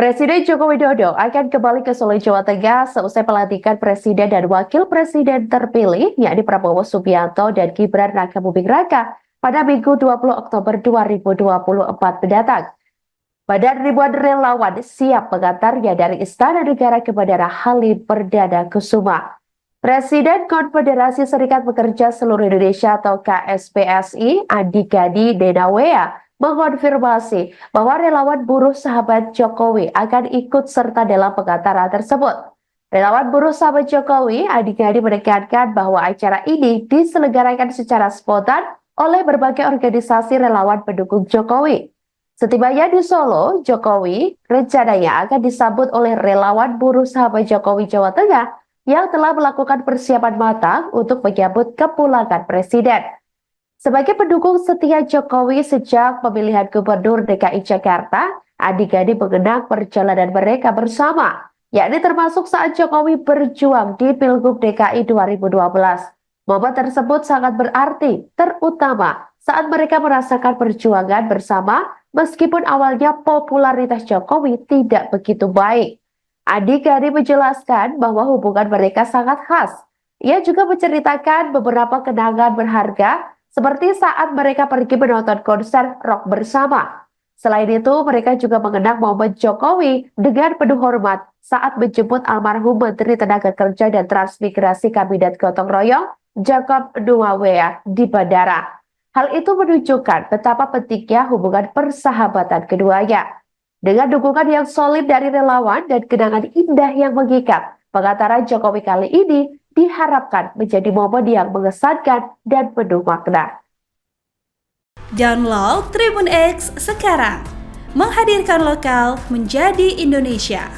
Presiden Joko Widodo akan kembali ke Solo, Jawa Tengah seusai pelantikan Presiden dan Wakil Presiden terpilih, yakni Prabowo Subianto dan Gibran Rakabuming Raka pada Minggu 20 Oktober 2024 mendatang. Badan ribuan relawan siap mengantarnya dari Istana Negara ke Bandara Halim Perdana Kusuma. Presiden Konfederasi Serikat Pekerja Seluruh Indonesia atau KSPSI, Andi Gani Nenawea, mengonfirmasi bahwa relawan buruh sahabat Jokowi akan ikut serta dalam pengantaran tersebut. Relawan buruh sahabat Jokowi, Andi Gani menekankan bahwa acara ini diselenggarakan secara spontan oleh berbagai organisasi relawan pendukung Jokowi. Setibanya di Solo, Jokowi rencananya akan disambut oleh relawan buruh sahabat Jokowi Jawa Tengah yang telah melakukan persiapan matang untuk menyambut kepulangan Presiden. Sebagai pendukung setia Jokowi sejak pemilihan Gubernur DKI Jakarta, Andi Gani mengenang perjalanan mereka bersama, yakni termasuk saat Jokowi berjuang di Pilgub DKI 2012. Momen tersebut sangat berarti, terutama saat mereka merasakan perjuangan bersama meskipun awalnya popularitas Jokowi tidak begitu baik. Andi Gani menjelaskan bahwa hubungan mereka sangat khas. Ia juga menceritakan beberapa kenangan berharga seperti saat mereka pergi menonton konser rock bersama. Selain itu, mereka juga mengenang momen Jokowi dengan penuh hormat saat menjemput almarhum Menteri Tenaga Kerja dan Transmigrasi Kabinet Gotong Royong, Jacob Nuawea, di bandara. Hal itu menunjukkan betapa pentingnya hubungan persahabatan keduanya. Dengan dukungan yang solid dari relawan dan kenangan indah yang mengikat, pengantaran Jokowi kali ini diharapkan menjadi momen yang mengesankan dan penuh makna. Download Tribun X sekarang, menghadirkan lokal menjadi Indonesia.